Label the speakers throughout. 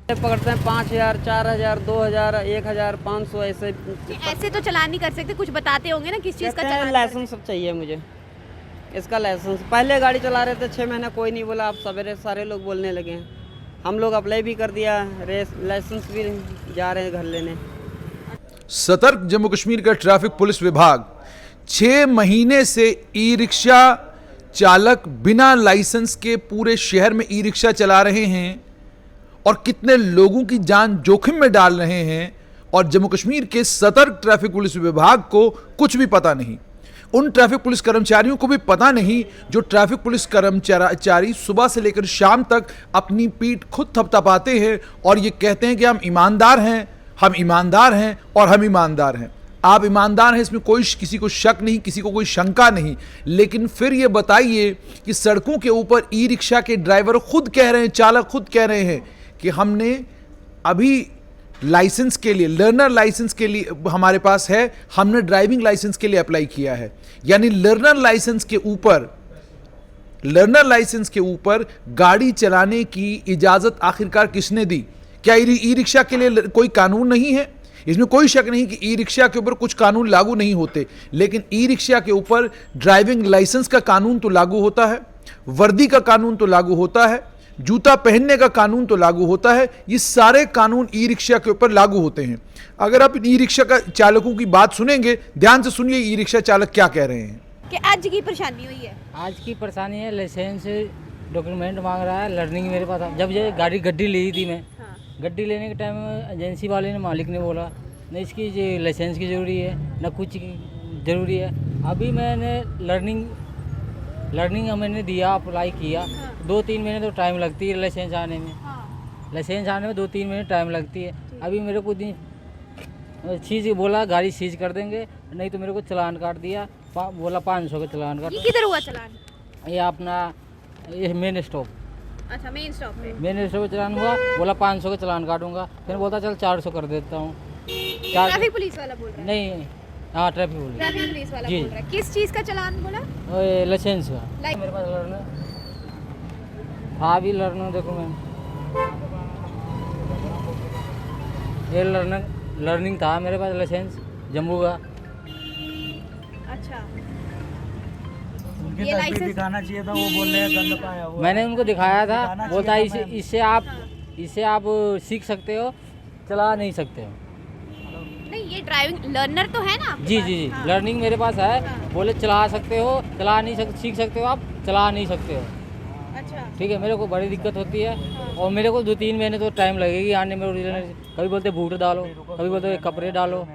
Speaker 1: पकड़ते हैं 5,000, 4,000, 2,000, 1,000, 500 ऐसे।
Speaker 2: ऐसे तो चालान नहीं कर सकते, कुछ बताते होंगे ना किस चीज़ का
Speaker 1: कहते हैं
Speaker 2: चालान
Speaker 1: लाइसेंस सब चाहिए मुझे, इसका लाइसेंस। पहले गाड़ी चला रहे थे 6 महीना, कोई नहीं बोला, अब सवेरे सारे लोग बोलने लगे हैं। हम लोग अप्लाई भी कर दिया, लाइसेंस भी जा रहे हैं घर लेने।
Speaker 3: सतर्क जम्मू कश्मीर का ट्रैफिक पुलिस विभाग 6 महीने से ई रिक्शा चालक बिना लाइसेंस के पूरे शहर में ई रिक्शा चला रहे हैं और कितने लोगों की जान जोखिम में डाल रहे हैं, और जम्मू कश्मीर के सतर्क ट्रैफिक पुलिस विभाग को कुछ भी पता नहीं। उन ट्रैफिक पुलिस कर्मचारियों को भी पता नहीं जो ट्रैफिक पुलिस कर्मचारी सुबह से लेकर शाम तक अपनी पीठ खुद थपथपाते हैं और ये कहते हैं कि हम ईमानदार हैं, हम ईमानदार हैं और हम ईमानदार हैं। आप ईमानदार हैं, इसमें कोई किसी को शक नहीं, किसी को कोई शंका नहीं। लेकिन फिर ये बताइए कि सड़कों के ऊपर ई रिक्शा के ड्राइवर खुद कह रहे हैं, चालक खुद कह रहे हैं कि हमने अभी लाइसेंस के लिए, लर्नर लाइसेंस के लिए हमारे पास है, हमने ड्राइविंग लाइसेंस के लिए अप्लाई किया है। यानी लर्नर लाइसेंस के ऊपर गाड़ी चलाने की इजाजत आखिरकार किसने दी? क्या ई रिक्शा के लिए कोई कानून नहीं है? इसमें कोई शक नहीं कि ई रिक्शा के ऊपर कुछ कानून लागू नहीं होते, लेकिन ई रिक्शा के ऊपर ड्राइविंग लाइसेंस का कानून तो लागू होता है, वर्दी का कानून तो लागू होता है, जूता पहनने का कानून तो लागू होता है। ये सारे कानून ई रिक्शा के ऊपर लागू होते हैं। अगर आप ई रिक्शा का चालकों की बात सुनेंगे, ध्यान से सुनिए ई रिक्शा चालक क्या कह रहे हैं।
Speaker 2: कि आज की परेशानी हुई है?
Speaker 4: आज की परेशानी है, लाइसेंस डॉक्यूमेंट मांग रहा है, लर्निंग मेरे पास जब ये गड्डी ली थी मैं, गड्डी लेने के टाइम एजेंसी वाले ने, मालिक ने बोला न इसकी जो लाइसेंस की ज़रूरी है न कुछ की ज़रूरी है। अभी मैंने लर्निंग मैंने दिया, अप्लाई किया, 2-3 महीने तो टाइम लगती है लाइसेंस आने में। लाइसेंस आने में 2-3 महीने टाइम लगती है। अभी मेरे को चीज़ बोला गाड़ी सीज कर देंगे, नहीं तो मेरे को चालान काट दिया, बोला 500 का चालान काट।
Speaker 2: ये किधर हुआ चालान?
Speaker 4: ये अपना ये मेन स्टॉप।
Speaker 2: अच्छा, मेन स्टॉप पे?
Speaker 4: मेन स्टॉप पे चालान हुआ, बोला 500 का चालान काटूंगा, फिर बोलता चल 400 कर देता हूँ।
Speaker 2: ट्रैफिक पुलिस वाला बोल रहा है?
Speaker 4: नहीं, हाँ ट्रैफिक पुलिस
Speaker 2: वाला
Speaker 4: जी।
Speaker 2: बोल रहा है। किस चीज़ का चालान बोला?
Speaker 4: लाइसेंस का। मेरे पास लर्नर, हाँ भी लर्नर देखो मैम, ये लर्निंग था मेरे पास, लाइसेंस जम्मू का।
Speaker 2: अच्छा,
Speaker 5: ये लाइसेंस दिखाना चाहिए था, वो बोल रहे हैं गंद पाया हुआ।
Speaker 4: मैंने उनको दिखाया था, बोलता है इससे आप सीख सकते हो, चला नहीं सकते हो।
Speaker 2: नहीं, ये ड्राइविंग लर्नर तो है ना?
Speaker 4: जी। लर्निंग मेरे पास है, बोले चला सकते हो, चला नहीं सकते, सीख सकते हो, आप चला नहीं सकते हो।
Speaker 2: अच्छा,
Speaker 4: ठीक है, मेरे को बड़ी दिक्कत होती है और मेरे को 2-3 महीने तो टाइम लगेगी आने में। कभी बोलते बूट डालो, कभी बोलते कपड़े डालो।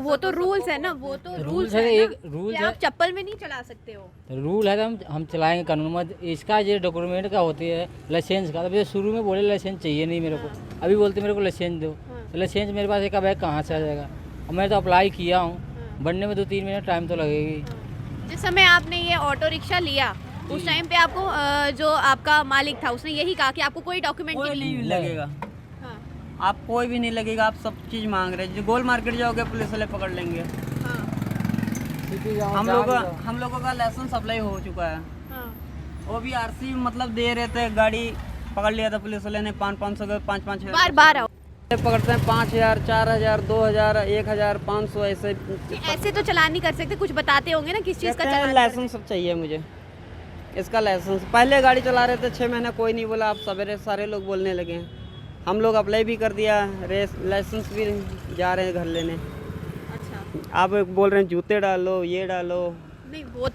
Speaker 2: वो तो रूल्स है ना, वो तो रूल्स
Speaker 4: है,
Speaker 2: है
Speaker 4: एक
Speaker 2: ना,
Speaker 4: रूल
Speaker 2: कि
Speaker 4: है,
Speaker 2: आप चप्पल में नहीं चला सकते हो।
Speaker 4: रूल है तो हम चलाएंगे कानून में। इसका जो डॉक्यूमेंट का होती है लाइसेंस का, तो शुरू में बोले लाइसेंस चाहिए नहीं मेरे को, अभी बोलते मेरे को लाइसेंस दो। तो लाइसेंस मेरे पास एक बैग कहाँ से आ जाएगा? और मैं तो अप्लाई किया हूँ, बनने में 2-3 महीने टाइम तो लगेगी।
Speaker 2: जिस समय आपने ये ऑटो रिक्शा लिया, उस टाइम पे आपको जो आपका मालिक था उसने यही कहा कि आपको कोई डॉक्यूमेंट
Speaker 1: कोई नहीं
Speaker 2: नहीं?
Speaker 1: लगेगा,
Speaker 2: हाँ,
Speaker 1: आप कोई भी नहीं लगेगा, आप सब चीज़ मांग रहे हैं। जो गोल मार्केट जाओगे पुलिस वाले पकड़ लेंगे।
Speaker 2: हाँ,
Speaker 1: हम लोगों का लाइसेंस अप्लाई हो चुका है,
Speaker 2: हाँ।
Speaker 1: वो भी आरसी मतलब दे रहे थे, गाड़ी पकड़ लिया था पुलिस वाले ने 500 का 5-5
Speaker 2: बार आओ।
Speaker 1: पकड़ते हैं 5,000, 4,000, 2,000, 1,000, 500 ऐसे।
Speaker 2: ऐसे तो चालान नहीं कर सकते, कुछ बताते होंगे ना किस चीज़ का
Speaker 1: कहते हैं
Speaker 2: चालान?
Speaker 1: लाइसेंस सब चाहिए मुझे, इसका लाइसेंस। पहले गाड़ी चला रहे थे 6 महीना, कोई नहीं बोला, अब सवेरे सारे लोग बोलने लगे हैं। हम लोग अप्लाई भी कर दिया, लाइसेंस भी जा रहे हैं घर लेने।
Speaker 2: अच्छा,
Speaker 1: आप बोल रहे हैं जूते डालो, ये डालो।
Speaker 2: नहीं वो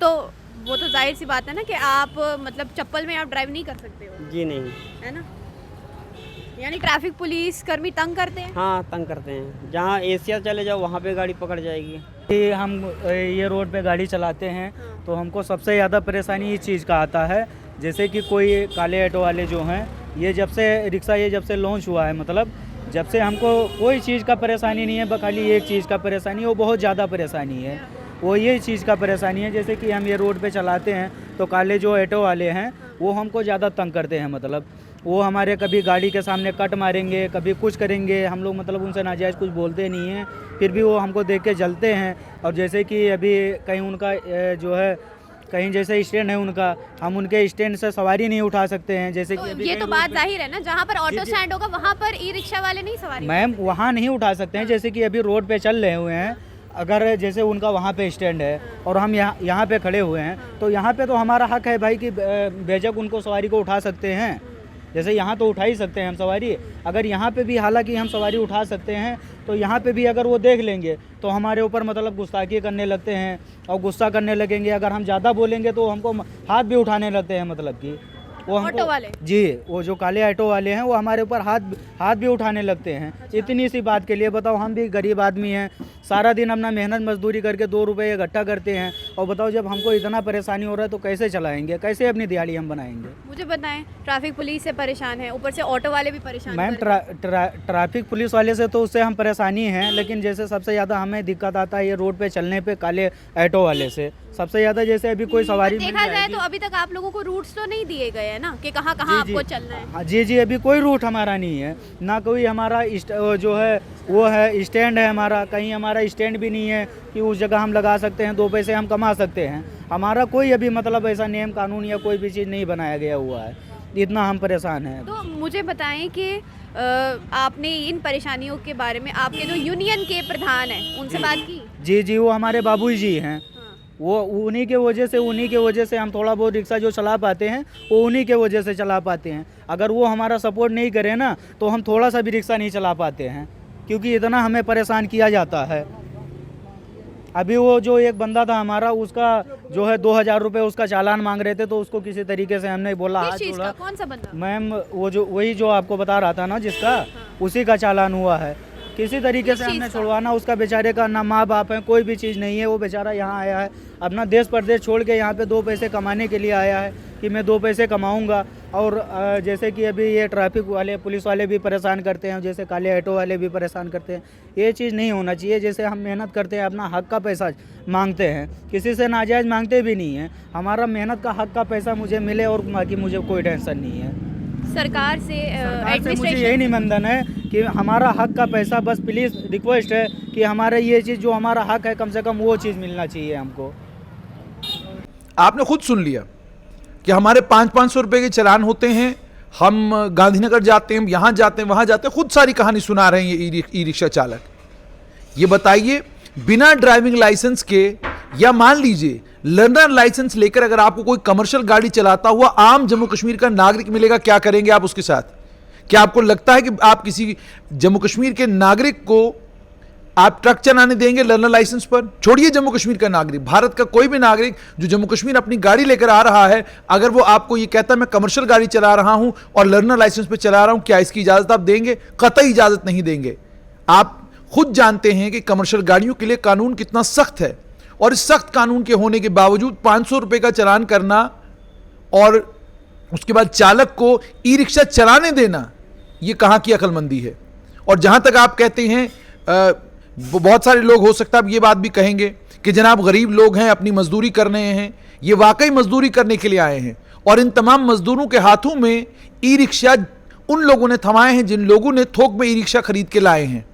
Speaker 2: तो जाहिर सी बात है ना कि आप मतलब चप्पल में आप ड्राइव नहीं कर सकते हो,
Speaker 1: जी नहीं।
Speaker 2: है ना? यानी ट्रैफिक पुलिस कर्मी तंग करते हैं?
Speaker 1: हाँ, तंग करते हैं। जहाँ एशिया चले जाओ वहाँ पे गाड़ी पकड़ जाएगी।
Speaker 5: कि हम ये रोड पे गाड़ी चलाते हैं तो हमको सबसे ज़्यादा परेशानी इस चीज़ का आता है, जैसे कि कोई काले ऑटो वाले जो हैं, ये जब से लॉन्च हुआ है, मतलब जब से हमको कोई चीज़ का परेशानी नहीं है, खाली एक चीज़ का परेशानी है, वो बहुत ज़्यादा परेशानी है। वो ये चीज़ का परेशानी है, जैसे कि हम ये रोड पे चलाते हैं तो काले जो ऑटो वाले हैं वो हमको ज़्यादा तंग करते हैं। मतलब वो हमारे कभी गाड़ी के सामने कट मारेंगे, कभी कुछ करेंगे, हम लोग मतलब उनसे नाजायज़ कुछ बोलते नहीं हैं, फिर भी वो हमको देख के जलते हैं। और जैसे कि अभी कहीं उनका जो है कहीं जैसे स्टैंड है उनका, हम उनके स्टैंड से सवारी नहीं उठा सकते हैं। जैसे कि
Speaker 2: तो
Speaker 5: अभी
Speaker 2: ये
Speaker 5: कहीं
Speaker 2: तो
Speaker 5: रोड
Speaker 2: बात
Speaker 5: पे-
Speaker 2: जाहिर है ना, जहाँ पर ऑटो स्टैंड होगा वहाँ पर ई रिक्शा वाले नहीं सवारी
Speaker 5: मैम वहाँ नहीं उठा सकते हैं। जैसे कि अभी रोड पे चल रहे हुए हैं, अगर जैसे उनका वहाँ पे स्टैंड है और हम यहाँ पे खड़े हुए हैं, तो यहाँ पे तो हमारा हक है भाई कि बेझक उनको सवारी को उठा सकते हैं। जैसे यहाँ तो उठा ही सकते हैं हम सवारी, अगर यहाँ पे भी हालांकि हम सवारी उठा सकते हैं, तो यहाँ पे भी अगर वो देख लेंगे तो हमारे ऊपर मतलब गुस्ताखी करने लगते हैं और गुस्सा करने लगेंगे। अगर हम ज़्यादा बोलेंगे तो हमको हाथ भी उठाने लगते हैं, मतलब कि वो हमको
Speaker 2: ऑटो वाले?
Speaker 5: जी, वो जो काले ऑटो वाले हैं वो हमारे ऊपर हाथ भी उठाने लगते हैं। इतनी सी बात के लिए बताओ, हम भी गरीब आदमी हैं, सारा दिन अपना मेहनत मजदूरी करके 2 रुपये इकट्ठा करते हैं, और बताओ जब हमको इतना परेशानी हो रहा है तो कैसे चलाएंगे, कैसे अपनी दिहाड़ी हम बनाएंगे।
Speaker 2: मुझे बताएं, ट्रैफिक पुलिस से परेशान है, ऊपर से ऑटो वाले भी परेशान
Speaker 5: मैम
Speaker 2: कर रहे हैं।
Speaker 5: ट्रैफिक पुलिस वाले से तो उससे हम परेशानी हैं, लेकिन जैसे सबसे ज़्यादा हमें दिक्कत आता है ये रोड पे चलने पे काले ऑटो वाले से सबसे ज़्यादा। जैसे अभी कोई सवारी मिल
Speaker 2: देखा जाए
Speaker 5: जाएगी-
Speaker 2: तो अभी तक आप लोगों को रूट्स तो नहीं दिए गए हैं ना कि कहाँ कहाँ
Speaker 5: जी,
Speaker 2: आपको चलना है।
Speaker 5: हाँ, जी अभी कोई रूट हमारा नहीं है, ना कोई हमारा जो है वो है स्टैंड है हमारा, कहीं हमारा स्टैंड भी नहीं है कि उस जगह हम लगा सकते हैं, 2 पैसे हम कमा सकते हैं। हमारा कोई अभी मतलब ऐसा नियम कानून या कोई भी चीज़ नहीं बनाया गया हुआ है, इतना हम परेशान हैं।
Speaker 2: तो मुझे बताएं कि आपने इन परेशानियों के बारे में आपके जो यूनियन के प्रधान हैं उनसे बात की?
Speaker 5: जी वो हमारे बाबू जी हैं, वो उन्हीं के वजह से हम थोड़ा बहुत रिक्शा जो चला पाते हैं वो उन्हीं के वजह से चला पाते हैं। अगर वो हमारा सपोर्ट नहीं करे ना तो हम थोड़ा सा भी रिक्शा नहीं चला पाते हैं, क्योंकि इतना हमें परेशान किया जाता है। अभी वो जो एक बंदा था हमारा, उसका जो है 2000 रुपये उसका चालान मांग रहे थे, तो उसको किसी तरीके से हमने बोला
Speaker 2: किस
Speaker 5: हाथ
Speaker 2: चीज़
Speaker 5: जोड़ा।
Speaker 2: का? कौन सा बंदा?
Speaker 5: मैम वो जो वही जो आपको बता रहा था ना जिसका, उसी का चालान हुआ है। किसी तरीके से
Speaker 2: किस
Speaker 5: हमने
Speaker 2: चीज़ का?
Speaker 5: छुड़वाना, उसका बेचारे का ना माँ बाप है, कोई भी चीज़ नहीं है। वो बेचारा यहाँ आया है अपना देश परदेश छोड़ के, यहाँ पे 2 पैसे कमाने के लिए आया है कि मैं 2 पैसे कमाऊँगा। और जैसे कि अभी ये ट्रैफिक वाले पुलिस वाले भी परेशान करते हैं, जैसे काले ऑटो वाले भी परेशान करते हैं। ये चीज़ नहीं होना चाहिए। जैसे हम मेहनत करते हैं, अपना हक का पैसा मांगते हैं, किसी से नाजायज़ मांगते भी नहीं हैं। हमारा मेहनत का हक का पैसा मुझे मिले और बाकी मुझे कोई टेंशन नहीं है।
Speaker 2: सरकार से
Speaker 5: सरकार से मुझे
Speaker 2: एडमिनिस्ट्रेशन
Speaker 5: यही निवेदन है कि हमारा हक का पैसा, बस प्लीज़ रिक्वेस्ट है कि हमारा ये चीज़ जो हमारा हक है, कम से कम वो चीज़ मिलना चाहिए हमको।
Speaker 3: आपने खुद सुन लिया कि हमारे 500-500 रुपए के चालान होते हैं, हम गांधीनगर जाते हैं, यहाँ जाते हैं, वहाँ जाते हैं, खुद सारी कहानी सुना रहे हैं ये ई रिक्शा चालक। ये बताइए, बिना ड्राइविंग लाइसेंस के या मान लीजिए लर्नर लाइसेंस लेकर अगर आपको कोई कमर्शियल गाड़ी चलाता हुआ आम जम्मू कश्मीर का नागरिक मिलेगा, क्या करेंगे आप उसके साथ? क्या आपको लगता है कि आप किसी जम्मू कश्मीर के नागरिक को आप ट्रक चलाने देंगे लर्नर लाइसेंस पर? छोड़िए जम्मू कश्मीर का नागरिक, भारत का कोई भी नागरिक जो जम्मू कश्मीर अपनी गाड़ी लेकर आ रहा है, अगर वो आपको ये कहता है मैं कमर्शियल गाड़ी चला रहा हूं और लर्नर लाइसेंस पे चला रहा हूं, क्या इसकी इजाजत आप देंगे? कतई इजाजत नहीं देंगे। आप खुद जानते हैं कि कमर्शियल गाड़ियों के लिए कानून कितना सख्त है, और इस सख्त कानून के होने के बावजूद 500 रुपए का चालान करना और उसके बाद चालक को ई रिक्शा चलाने देना, यह कहां की अक्लमंदी है? और जहां तक आप कहते हैं, बहुत सारे लोग हो सकता है ये बात भी कहेंगे कि जनाब गरीब लोग हैं, अपनी मजदूरी कर रहे हैं। ये वाकई मजदूरी करने के लिए आए हैं, और इन तमाम मजदूरों के हाथों में ई रिक्शा उन लोगों ने थमाए हैं जिन लोगों ने थोक में ई रिक्शा खरीद के लाए हैं।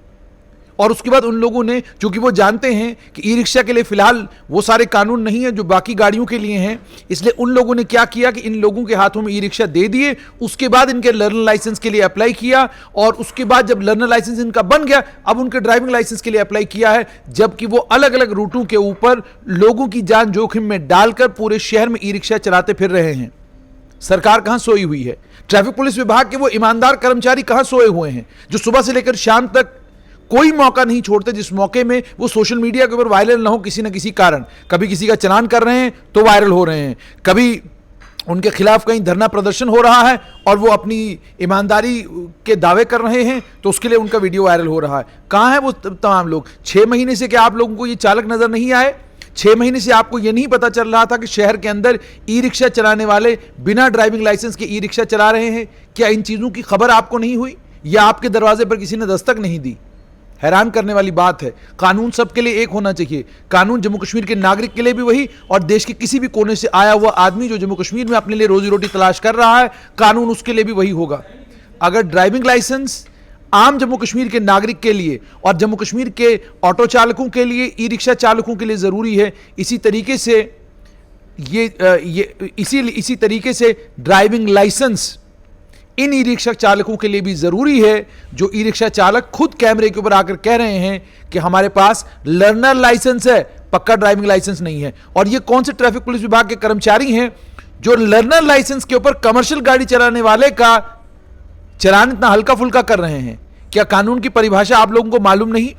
Speaker 3: और उसके बाद उन लोगों ने, चूंकि वो जानते हैं कि ई रिक्शा के लिए फिलहाल वो सारे कानून नहीं है जो बाकी गाड़ियों के लिए हैं, इसलिए उन लोगों ने क्या किया कि इन लोगों के हाथों में ई रिक्शा दे दिए। उसके बाद इनके लर्नर लाइसेंस के लिए अप्लाई किया, और उसके बाद जब लर्नर लाइसेंस इनका बन गया, अब उनके ड्राइविंग लाइसेंस के लिए अप्लाई किया है, जबकि वो अलग अलग रूटों के ऊपर लोगों की जान जोखिम में डालकर पूरे शहर में ई रिक्शा चलाते फिर रहे हैं। सरकार कहां सोई हुई है? ट्रैफिक पुलिस विभाग के वो ईमानदार कर्मचारी कहां सोए हुए हैं जो सुबह से लेकर शाम तक कोई मौका नहीं छोड़ते जिस मौके में वो सोशल मीडिया के ऊपर वायरल ना हो किसी न किसी कारण? कभी किसी का चालान कर रहे हैं तो वायरल हो रहे हैं, कभी उनके खिलाफ कहीं धरना प्रदर्शन हो रहा है और वो अपनी ईमानदारी के दावे कर रहे हैं तो उसके लिए उनका वीडियो वायरल हो रहा है। कहां है वो तमाम लोग? 6 महीने से क्या आप लोगों को ये चालक नजर नहीं आए? 6 महीने से आपको ये नहीं पता चल रहा था कि शहर के अंदर ई रिक्शा चलाने वाले बिना ड्राइविंग लाइसेंस के ई रिक्शा चला रहे हैं? क्या इन चीजों की खबर आपको नहीं हुई, या आपके दरवाजे पर किसी ने दस्तक नहीं दी? हैरान करने वाली बात है। कानून सबके लिए एक होना चाहिए। कानून जम्मू कश्मीर के नागरिक के लिए भी वही, और देश के किसी भी कोने से आया हुआ आदमी जो जम्मू कश्मीर में अपने लिए रोजी रोटी तलाश कर रहा है, कानून उसके लिए भी वही होगा। अगर ड्राइविंग लाइसेंस आम जम्मू कश्मीर के नागरिक के लिए और जम्मू कश्मीर के ऑटो चालकों के लिए, ई रिक्शा चालकों के लिए जरूरी है, इसी तरीके से ये इसी तरीके से ड्राइविंग लाइसेंस इन ई रिक्शा चालकों के लिए भी जरूरी है, जो ई रिक्शा चालक खुद कैमरे के ऊपर आकर कह रहे हैं कि हमारे पास लर्नर लाइसेंस है, पक्का ड्राइविंग लाइसेंस नहीं है। और ये कौन से ट्रैफिक पुलिस विभाग के कर्मचारी हैं जो लर्नर लाइसेंस के ऊपर कमर्शियल गाड़ी चलाने वाले का चलान इतना हल्का फुल्का कर रहे हैं? क्या कानून की परिभाषा आप लोगों को मालूम नहीं,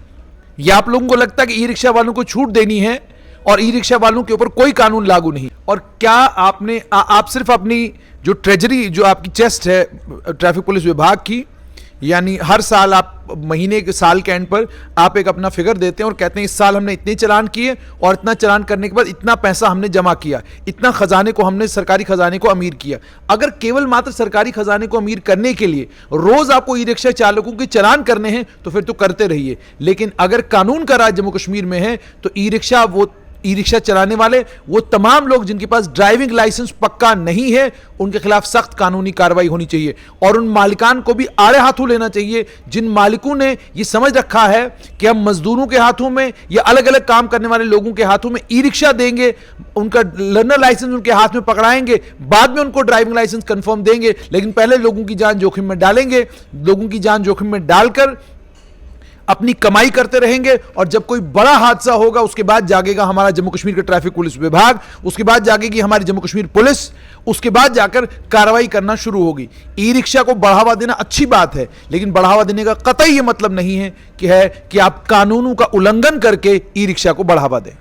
Speaker 3: या आप लोगों को लगता है कि ई रिक्शा वालों को छूट देनी है और ई रिक्शा वालों के ऊपर कोई कानून लागू नहीं? और क्या आपने आप सिर्फ अपनी जो ट्रेजरी, जो आपकी चेस्ट है ट्रैफिक पुलिस विभाग की, यानी हर साल आप महीने के साल के एंड पर आप एक अपना फिगर देते हैं और कहते हैं इस साल हमने इतने चालान किए और इतना चालान करने के बाद इतना पैसा हमने जमा किया, इतना खजाने को हमने, सरकारी खजाने को अमीर किया। अगर केवल मात्र सरकारी खजाने को अमीर करने के लिए रोज आपको ई रिक्शा चालकों के चालान करने हैं तो फिर तो करते रहिए, लेकिन अगर कानून का राज जम्मू कश्मीर में है तो ई रिक्शा चलाने वाले वो तमाम लोग जिनके पास ड्राइविंग लाइसेंस पक्का नहीं है, उनके खिलाफ सख्त कानूनी कार्रवाई होनी चाहिए। और उन मालिकान को भी आड़े हाथों लेना चाहिए जिन मालिकों ने ये समझ रखा है कि हम मजदूरों के हाथों में या अलग अलग काम करने वाले लोगों के हाथों में ई रिक्शा देंगे, उनका लर्नर लाइसेंस उनके हाथ में पकड़ाएंगे, बाद में उनको ड्राइविंग लाइसेंस कंफर्म देंगे, लेकिन पहले लोगों की जान जोखिम में डालेंगे। लोगों की जान जोखिम में डालकर अपनी कमाई करते रहेंगे और जब कोई बड़ा हादसा होगा उसके बाद जागेगा हमारा जम्मू कश्मीर का ट्रैफिक पुलिस विभाग, उसके बाद जागेगी हमारी जम्मू कश्मीर पुलिस, उसके बाद जाकर कार्रवाई करना शुरू होगी। ई रिक्शा को बढ़ावा देना अच्छी बात है, लेकिन बढ़ावा देने का कतई ये मतलब नहीं है कि आप कानूनों का उल्लंघन करके ई रिक्शा को बढ़ावा दें।